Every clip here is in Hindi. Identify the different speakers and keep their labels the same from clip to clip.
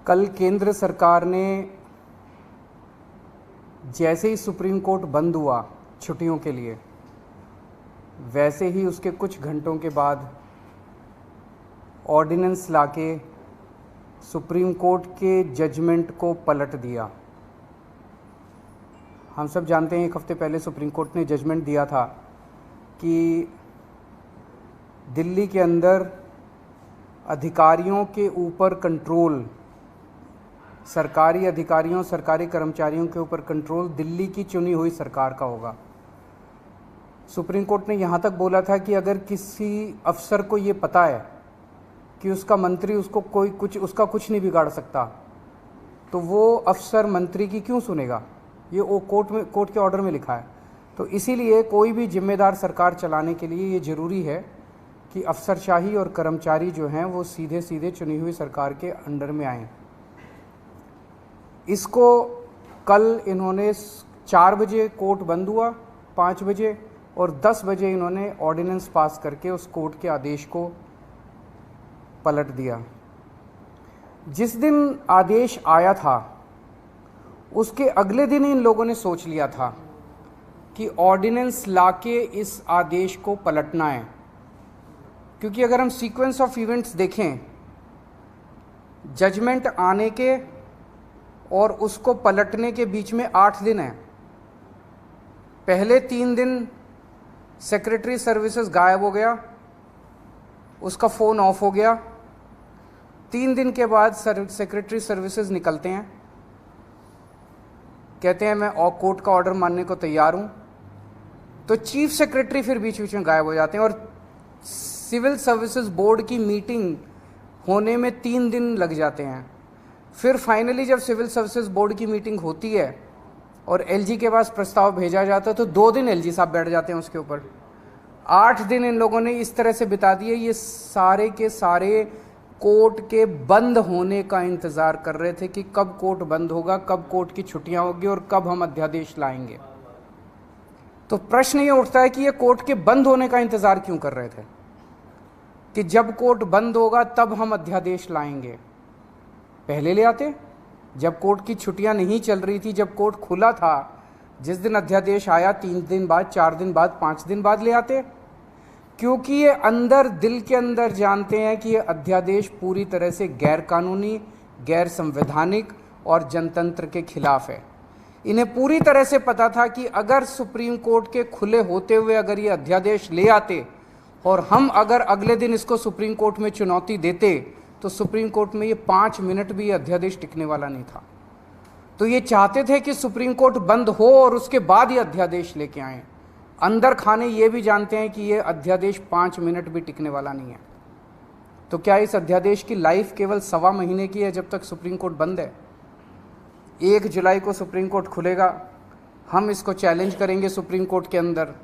Speaker 1: कल केंद्र सरकार ने जैसे ही सुप्रीम कोर्ट बंद हुआ छुट्टियों के लिए, वैसे ही उसके कुछ घंटों के बाद ऑर्डिनेंस लाके सुप्रीम कोर्ट के जजमेंट को पलट दिया। हम सब जानते हैं एक हफ्ते पहले सुप्रीम कोर्ट ने जजमेंट दिया था कि दिल्ली के अंदर अधिकारियों के ऊपर कंट्रोल, सरकारी अधिकारियों, सरकारी कर्मचारियों के ऊपर कंट्रोल दिल्ली की चुनी हुई सरकार का होगा। सुप्रीम कोर्ट ने यहाँ तक बोला था कि अगर किसी अफसर को ये पता है कि उसका मंत्री उसको उसका कुछ नहीं बिगाड़ सकता, तो वो अफसर मंत्री की क्यों सुनेगा। ये वो कोर्ट के ऑर्डर में लिखा है। तो इसीलिए कोई भी जिम्मेदार सरकार चलाने के लिए ये ज़रूरी है कि अफसरशाही और कर्मचारी जो हैं वो सीधे सीधे चुनी हुई सरकार के अंडर में आएँ। इसको कल इन्होंने 4 बजे कोर्ट बंद हुआ, 5 बजे और 10 बजे इन्होंने ऑर्डिनेंस पास करके उस कोर्ट के आदेश को पलट दिया। जिस दिन आदेश आया था उसके अगले दिन इन लोगों ने सोच लिया था कि ऑर्डिनेंस लाके इस आदेश को पलटना है, क्योंकि अगर हम सीक्वेंस ऑफ इवेंट्स देखें, जजमेंट आने के और उसको पलटने के बीच में 8 दिन है। पहले 3 दिन सेक्रेटरी सर्विसेज गायब हो गया, उसका फ़ोन ऑफ हो गया। 3 दिन के बाद सेक्रेटरी सर्विसेज निकलते हैं, कहते हैं मैं कोर्ट का ऑर्डर मानने को तैयार हूँ। तो चीफ सेक्रेटरी फिर बीच बीच में गायब हो जाते हैं और सिविल सर्विसेज बोर्ड की मीटिंग होने में 3 दिन लग जाते हैं। फिर फाइनली जब सिविल सर्विसेज बोर्ड की मीटिंग होती है और एलजी के पास प्रस्ताव भेजा जाता है तो 2 दिन एलजी साहब बैठ जाते हैं उसके ऊपर। 8 दिन इन लोगों ने इस तरह से बिता दिए। ये सारे के सारे कोर्ट के बंद होने का इंतज़ार कर रहे थे कि कब कोर्ट बंद होगा, कब कोर्ट की छुट्टियां होगी और कब हम अध्यादेश लाएंगे। तो प्रश्न ये उठता है कि ये कोर्ट के बंद होने का इंतज़ार क्यों कर रहे थे कि जब कोर्ट बंद होगा तब हम अध्यादेश लाएंगे। पहले ले आते, जब कोर्ट की छुट्टियां नहीं चल रही थी, जब कोर्ट खुला था, जिस दिन अध्यादेश आया 3 दिन बाद, 4 दिन बाद, 5 दिन बाद ले आते, क्योंकि ये अंदर दिल के अंदर जानते हैं कि ये अध्यादेश पूरी तरह से गैर कानूनी, गैर संवैधानिक और जनतंत्र के खिलाफ है। इन्हें पूरी तरह से पता था कि अगर सुप्रीम कोर्ट के खुले होते हुए अगर ये अध्यादेश ले आते और हम अगर अगले दिन इसको सुप्रीम कोर्ट में चुनौती देते तो सुप्रीम कोर्ट में ये 5 मिनट भी ये अध्यादेश टिकने वाला नहीं था। तो ये चाहते थे कि सुप्रीम कोर्ट बंद हो और उसके बाद ये अध्यादेश लेके आए। अंदर खाने ये भी जानते हैं कि ये अध्यादेश 5 मिनट भी टिकने वाला नहीं है। तो क्या इस अध्यादेश की लाइफ केवल 1.25 महीने की है जब तक सुप्रीम कोर्ट बंद है? 1 जुलाई को सुप्रीम कोर्ट खुलेगा, हम इसको चैलेंज करेंगे सुप्रीम कोर्ट के अंदर,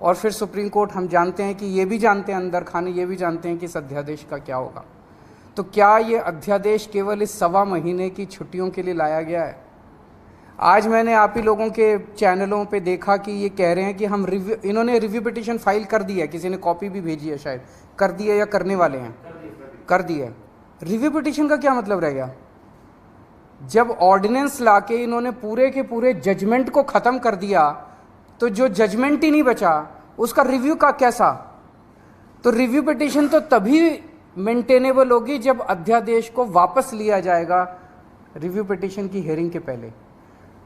Speaker 1: और फिर सुप्रीम कोर्ट, हम जानते हैं कि ये भी जानते हैं, अंदर खाने ये भी जानते हैं कि इस अध्यादेश का क्या होगा। तो क्या ये अध्यादेश केवल इस 1.25 महीने की छुट्टियों के लिए लाया गया है? आज मैंने आप ही लोगों के चैनलों पे देखा कि ये कह रहे हैं कि हम इन्होंने रिव्यू पिटीशन फाइल कर दी है, किसी ने कॉपी भी भेजी है, शायद कर दी है या करने वाले हैं, कर दी है। रिव्यू पिटीशन का क्या मतलब रह गया? जब ऑर्डिनेंस लाके इन्होंने पूरे के पूरे जजमेंट को ख़त्म कर दिया तो जो जजमेंट ही नहीं बचा उसका रिव्यू का कैसा? तो रिव्यू पिटीशन तो तभी मेंटेनेबल होगी जब अध्यादेश को वापस लिया जाएगा रिव्यू पिटीशन की हियरिंग के पहले।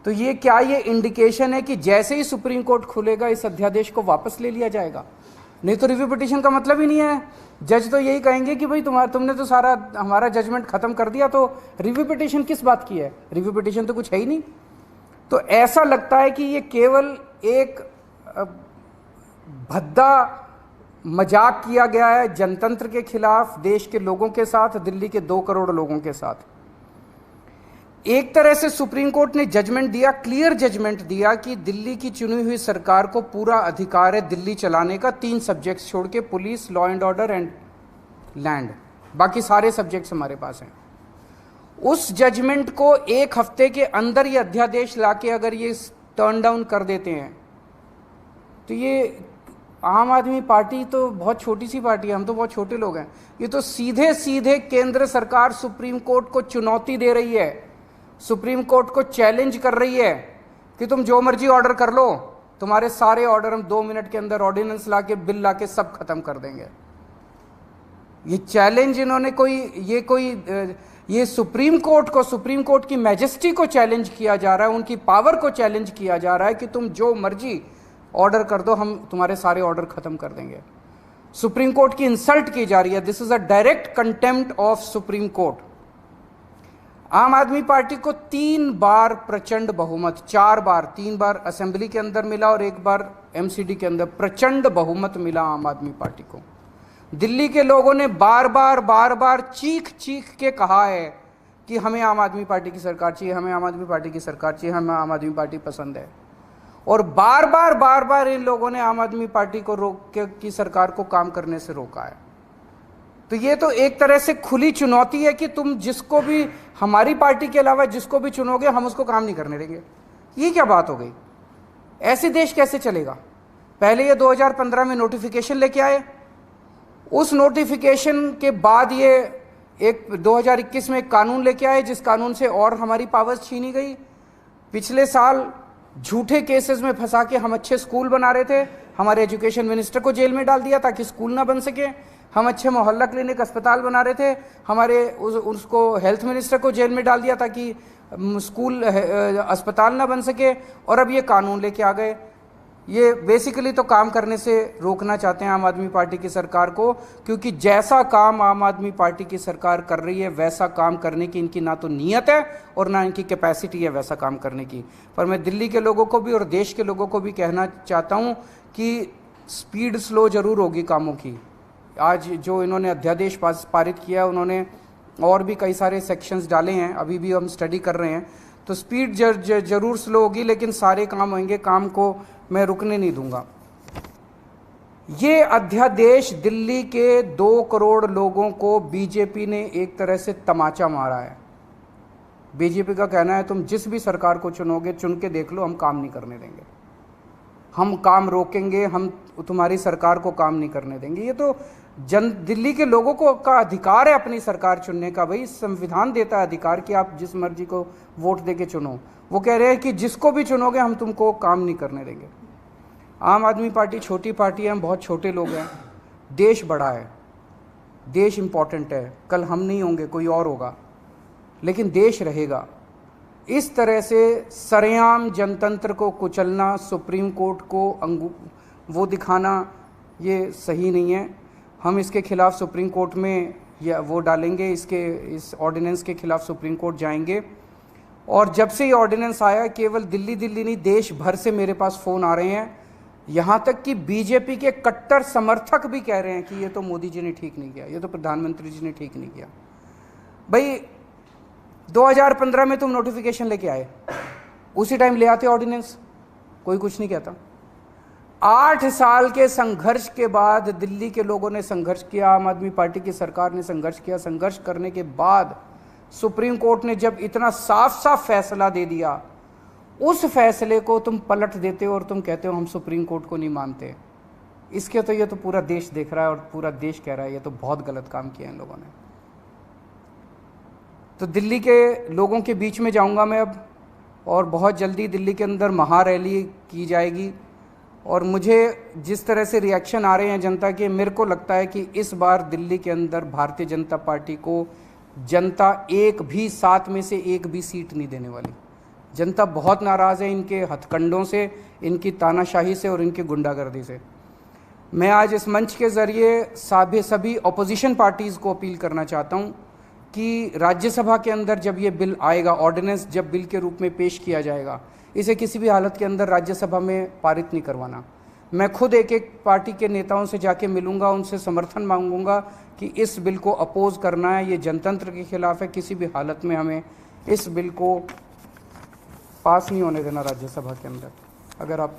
Speaker 1: तो ये क्या ये इंडिकेशन है कि जैसे ही सुप्रीम कोर्ट खुलेगा इस अध्यादेश को वापस ले लिया जाएगा? नहीं तो रिव्यू पिटीशन का मतलब ही नहीं है। जज तो यही कहेंगे कि भाई तुमने तो सारा हमारा जजमेंट खत्म कर दिया, तो रिव्यू पिटीशन किस बात की है? रिव्यू पिटीशन तो कुछ है ही नहीं। तो ऐसा लगता है कि ये केवल एक भद्दा मजाक किया गया है जनतंत्र के खिलाफ, देश के लोगों के साथ, दिल्ली के 2 करोड़ लोगों के साथ। एक तरह से सुप्रीम कोर्ट ने जजमेंट दिया, क्लियर जजमेंट दिया कि दिल्ली की चुनी हुई सरकार को पूरा अधिकार है दिल्ली चलाने का, 3 सब्जेक्ट्स छोड़ के, police, law and order and land, बाकी सारे सब्जेक्ट्स हमारे पास हैं। उस जजमेंट को 1 हफ्ते के अंदर ये अध्यादेश लाके अगर ये टर्न डाउन कर देते हैं तो ये आम आदमी पार्टी तो बहुत छोटी सी पार्टी है, हम तो बहुत छोटे लोग हैं। ये तो सीधे सीधे केंद्र सरकार सुप्रीम कोर्ट को चुनौती दे रही है, सुप्रीम कोर्ट को चैलेंज कर रही है कि तुम जो मर्जी ऑर्डर कर लो, तुम्हारे सारे ऑर्डर हम 2 मिनट के अंदर ऑर्डिनेंस लाके, बिल लाके सब खत्म कर देंगे। ये चैलेंज इन्होंने ये सुप्रीम कोर्ट की मैजेस्टी को चैलेंज किया जा रहा है, उनकी पावर को चैलेंज किया जा रहा है कि तुम जो मर्जी ऑर्डर कर दो, हम तुम्हारे सारे ऑर्डर खत्म कर देंगे। सुप्रीम कोर्ट की इंसल्ट की जा रही है। This is a direct contempt of supreme court. आम आदमी पार्टी को 3 बार प्रचंड बहुमत, 4 बार, 3 बार असेंबली के अंदर मिला और 1 बार एमसीडी के अंदर प्रचंड बहुमत मिला आम आदमी पार्टी को। दिल्ली के लोगों ने बार बार चीख चीख के कहा है कि हमें आम आदमी पार्टी की सरकार चाहिए, हमें आम आदमी पार्टी की सरकार चाहिए, हमें आम आदमी पार्टी पसंद है। और बार बार इन लोगों ने आम आदमी पार्टी को की सरकार को काम करने से रोका है। तो ये तो एक तरह से खुली चुनौती है कि तुम जिसको भी, हमारी पार्टी के अलावा जिसको भी चुनोगे, हम उसको काम नहीं करने देंगे। ये क्या बात हो गई? ऐसे देश कैसे चलेगा? पहले ये 2015 में नोटिफिकेशन लेके आए, उस नोटिफिकेशन के बाद ये 2021 में एक कानून लेके आए, जिस कानून से और हमारी पावर्स छीनी गई। पिछले साल झूठे केसेस में फंसा के हम अच्छे स्कूल बना रहे थे, हमारे एजुकेशन मिनिस्टर को जेल में डाल दिया ताकि स्कूल ना बन सके। हम अच्छे मोहल्ला क्लिनिक अस्पताल बना रहे थे, हमारे उसको हेल्थ मिनिस्टर को जेल में डाल दिया ताकि स्कूल अस्पताल ना बन सके। और अब ये कानून लेके आ गए। ये बेसिकली तो काम करने से रोकना चाहते हैं आम आदमी पार्टी की सरकार को, क्योंकि जैसा काम आम आदमी पार्टी की सरकार कर रही है वैसा काम करने की इनकी ना तो नीयत है और ना इनकी कैपेसिटी है वैसा काम करने की। पर मैं दिल्ली के लोगों को भी और देश के लोगों को भी कहना चाहता हूँ कि स्पीड स्लो जरूर होगी कामों की। आज जो इन्होंने अध्यादेश पारित किया, उन्होंने और भी कई सारे सेक्शंस डाले हैं, अभी भी हम स्टडी कर रहे हैं। तो स्पीड जरूर स्लो होगी, लेकिन सारे काम होंगे, काम को मैं रुकने नहीं दूंगा। ये अध्यादेश दिल्ली के 2 करोड़ लोगों को बीजेपी ने एक तरह से तमाचा मारा है। बीजेपी का कहना है तुम जिस भी सरकार को चुनोगे, चुन के देख लो, हम काम नहीं करने देंगे, हम काम रोकेंगे, हम तुम्हारी सरकार को काम नहीं करने देंगे। ये तो दिल्ली के लोगों को का अधिकार है अपनी सरकार चुनने का। भाई संविधान देता है अधिकार कि आप जिस मर्जी को वोट देके चुनो। वो कह रहे हैं कि जिसको भी चुनोगे हम तुमको काम नहीं करने देंगे। आम आदमी पार्टी छोटी पार्टी है, हम बहुत छोटे लोग हैं। देश बड़ा है, देश इम्पॉर्टेंट है। कल हम नहीं होंगे, कोई और होगा, लेकिन देश रहेगा। इस तरह से सरेआम जनतंत्र को कुचलना, सुप्रीम कोर्ट को वो दिखाना, ये सही नहीं है। हम इसके खिलाफ सुप्रीम कोर्ट में या वो डालेंगे, इस ऑर्डिनेंस के खिलाफ सुप्रीम कोर्ट जाएंगे। और जब से ये ऑर्डिनेंस आया, केवल दिल्ली नहीं देश भर से मेरे पास फ़ोन आ रहे हैं, यहाँ तक कि बीजेपी के कट्टर समर्थक भी कह रहे हैं कि ये तो मोदी जी ने ठीक नहीं किया, ये तो प्रधानमंत्री जी ने ठीक नहीं किया। भाई 2015 में तुम नोटिफिकेशन लेके आए, उसी टाइम ले आते ऑर्डिनेंस, कोई कुछ नहीं कहता। 8 साल के संघर्ष के बाद दिल्ली के लोगों ने संघर्ष किया, आम आदमी पार्टी की सरकार ने संघर्ष किया। संघर्ष करने के बाद सुप्रीम कोर्ट ने जब इतना साफ साफ फैसला दे दिया, उस फैसले को तुम पलट देते हो और तुम कहते हो हम सुप्रीम कोर्ट को नहीं मानते। इसके तो ये तो पूरा देश देख रहा है और पूरा देश कह रहा है ये तो बहुत गलत काम किया इन लोगों ने। तो दिल्ली के लोगों के बीच में जाऊंगा मैं अब, और बहुत जल्दी दिल्ली के अंदर महारैली की जाएगी। और मुझे जिस तरह से रिएक्शन आ रहे हैं जनता के, मेरे को लगता है कि इस बार दिल्ली के अंदर भारतीय जनता पार्टी को जनता 7 में से 1 भी सीट नहीं देने वाली। जनता बहुत नाराज़ है इनके हथकंडों से, इनकी तानाशाही से और इनकी गुंडागर्दी से। मैं आज इस मंच के ज़रिए सभी ऑपोजिशन पार्टीज़ को अपील करना चाहता हूँ कि राज्यसभा के अंदर जब ये बिल आएगा, ऑर्डिनेंस जब बिल के रूप में पेश किया जाएगा, इसे किसी भी हालत के अंदर राज्यसभा में पारित नहीं करवाना। मैं खुद एक पार्टी के नेताओं से जाके मिलूंगा, उनसे समर्थन मांगूंगा कि इस बिल को अपोज करना है, ये जनतंत्र के खिलाफ है। किसी भी हालत में हमें इस बिल को पास नहीं होने देना राज्यसभा के अंदर। अगर आप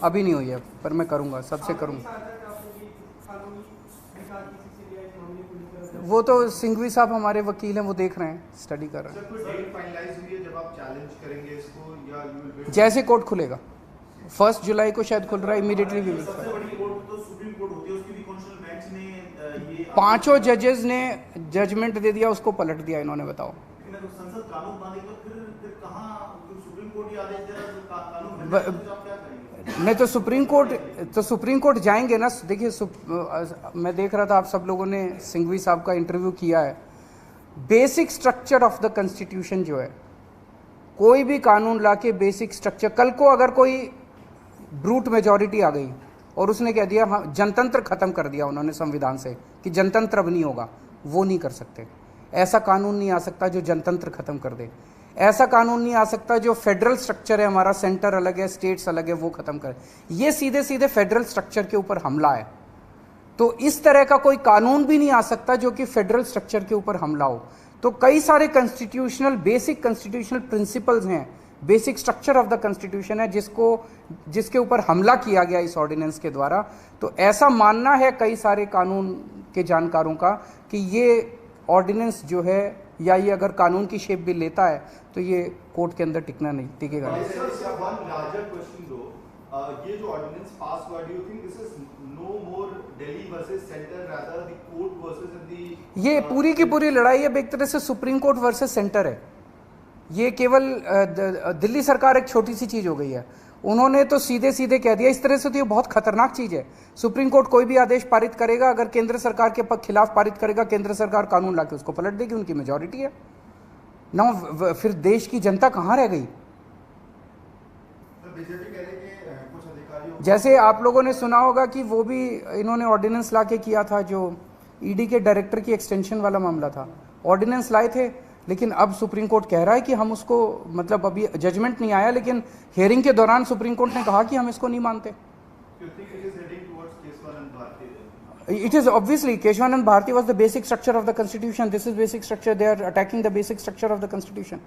Speaker 1: अभी नहीं हुई है, पर मैं करूंगा, सबसे करूंगा। वो तो सिंघवी साहब हमारे वकील हैं, वो देख रहे हैं, स्टडी कर रहे हैं।
Speaker 2: सर, कोई डेट फाइनलाइज हुई है जब आप चैलेंज करेंगे इसको, या यू विल वेट?
Speaker 1: जैसे कोर्ट खुलेगा, 1 जुलाई को शायद खुल रहा है, इमीडिएटली भी
Speaker 2: सबसे बड़ी कोर्ट तो सुप्रीम कोर्ट होती है, उसकी भी कॉन्स्टिट्यूशनल बेंच ने ये
Speaker 1: 5 जजेस ने जजमेंट दे दिया, उसको पलट दिया इन्होंने। बताओ,
Speaker 2: तो संसद कानून बने तो फिर कहाँ सुप्रीम कोर्ट ही आदेश दे रहा है तो कानून बनने तो आप क्या करेंगे?
Speaker 1: नहीं तो सुप्रीम कोर्ट जाएंगे ना। देखिए, मैं देख रहा था आप सब लोगों ने सिंघवी साहब का इंटरव्यू किया है। Basic structure of the constitution जो है, कोई भी कानून लाके बेसिक स्ट्रक्चर, कल को अगर कोई ब्रूट मेजॉरिटी आ गई और उसने कह दिया हाँ जनतंत्र खत्म कर दिया उन्होंने संविधान से कि जनतंत्र अब नहीं होगा, वो नहीं कर सकते। ऐसा कानून नहीं आ सकता जो जनतंत्र खत्म कर दे। ऐसा कानून नहीं आ सकता जो फेडरल स्ट्रक्चर है हमारा, सेंटर अलग है, स्टेट्स अलग है, वो खत्म करे। ये सीधे सीधे फेडरल स्ट्रक्चर के ऊपर हमला है। तो इस तरह का कोई कानून भी नहीं आ सकता जो कि फेडरल स्ट्रक्चर के ऊपर हमला हो। तो कई सारे बेसिक कॉन्स्टिट्यूशनल प्रिंसिपल्स हैं, basic structure of the constitution है जिसके ऊपर हमला किया गया इस ऑर्डिनेंस के द्वारा। तो ऐसा मानना है कई सारे कानून के जानकारों का कि ये ऑर्डिनेंस जो है, या ये अगर कानून की शेप भी लेता है तो ये कोर्ट के अंदर टिकेगा नहीं।
Speaker 3: ये जो ऑर्डिनेंस पास हुआ, do you think this is no more Delhi versus centre, rather the court versus the,
Speaker 1: ये पूरी की पूरी लड़ाई अब एक तरह से सुप्रीम कोर्ट वर्सेस सेंटर है। ये केवल दिल्ली सरकार एक छोटी सी चीज हो गई है। उन्होंने तो सीधे सीधे कह दिया। इस तरह से तो ये बहुत खतरनाक चीज है। सुप्रीम कोर्ट कोई भी आदेश पारित करेगा, अगर केंद्र सरकार के खिलाफ पारित करेगा, केंद्र सरकार कानून लाके उसको पलट देगी, उनकी मेजॉरिटी है ना। फिर देश की जनता कहाँ रह गई? जैसे आप लोगों ने सुना होगा कि वो भी इन्होंने ऑर्डिनेंस लाके किया था, जो ईडी के डायरेक्टर की एक्सटेंशन वाला मामला था। ऑर्डिनेंस लाए थे, लेकिन अब सुप्रीम कोर्ट कह रहा है कि हम उसको, मतलब अभी जजमेंट नहीं आया, लेकिन हियरिंग के दौरान सुप्रीम कोर्ट ने कहा कि हम इसको नहीं मानते। It is obviously Keshwanand Bharti was the basic structure of the constitution. This is basic structure. They are attacking the basic structure of the constitution.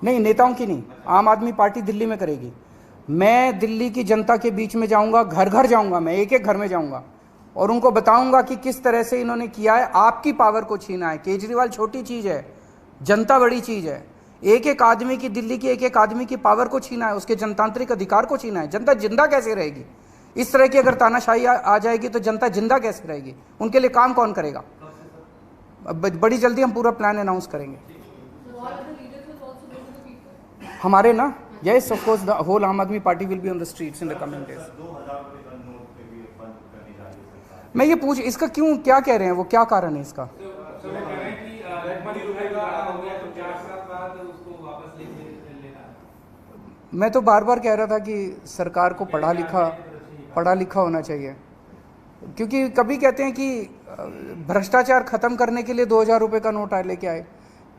Speaker 1: नहीं, नेताओं की नहीं, आम आदमी पार्टी दिल्ली में करेगी। मैं दिल्ली की जनता के बीच में जाऊंगा, घर घर जाऊंगा, मैं एक एक घर में जाऊंगा और उनको बताऊंगा कि किस तरह से इन्होंने किया है। आपकी पावर को छीना है। केजरीवाल छोटी चीज है, जनता बड़ी चीज है। एक एक आदमी की, दिल्ली की एक एक आदमी की पावर को छीना है, उसके जनतांत्रिक अधिकार को छीना है। जनता जिंदा कैसे रहेगी? इस तरह की अगर तानाशाही आ जाएगी तो जनता जिंदा कैसे रहेगी? उनके लिए काम कौन करेगा? बड़ी जल्दी हम पूरा प्लान अनाउंस करेंगे। हमारे ना, yes of course the whole आम आदमी party will be on the streets in the coming days। मैं ये पूछ, इसका क्यों, क्या कह रहे हैं वो, क्या कारण है इसका? मैं तो बार बार कह रहा था कि सरकार को पढ़ा लिखा होना चाहिए, क्योंकि कभी कहते हैं कि भ्रष्टाचार खत्म करने के लिए 2000 रुपये का नोट लेके आए,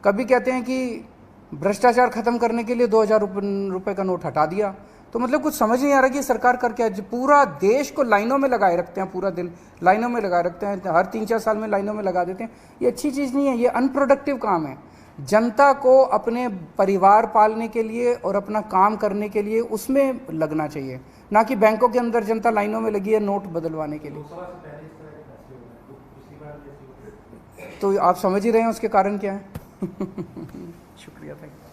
Speaker 1: कभी कहते हैं कि भ्रष्टाचार खत्म करने के लिए 2000 रुपये का नोट हटा दिया। तो मतलब कुछ समझ नहीं आ रहा कि सरकार कर क्या। पूरा देश को लाइनों में लगाए रखते हैं, पूरा दिन लाइनों में लगाए रखते हैं, हर 3-4 साल में लाइनों में लगा देते हैं। ये अच्छी चीज़ नहीं है, ये अनप्रोडक्टिव काम है। जनता को अपने परिवार पालने के लिए और अपना काम करने के लिए उसमें लगना चाहिए, ना कि बैंकों के अंदर जनता लाइनों में लगी है नोट बदलवाने के लिए। तो आप समझ ही रहे हैं उसके कारण क्या है। शुक्रिया, थैंक यू।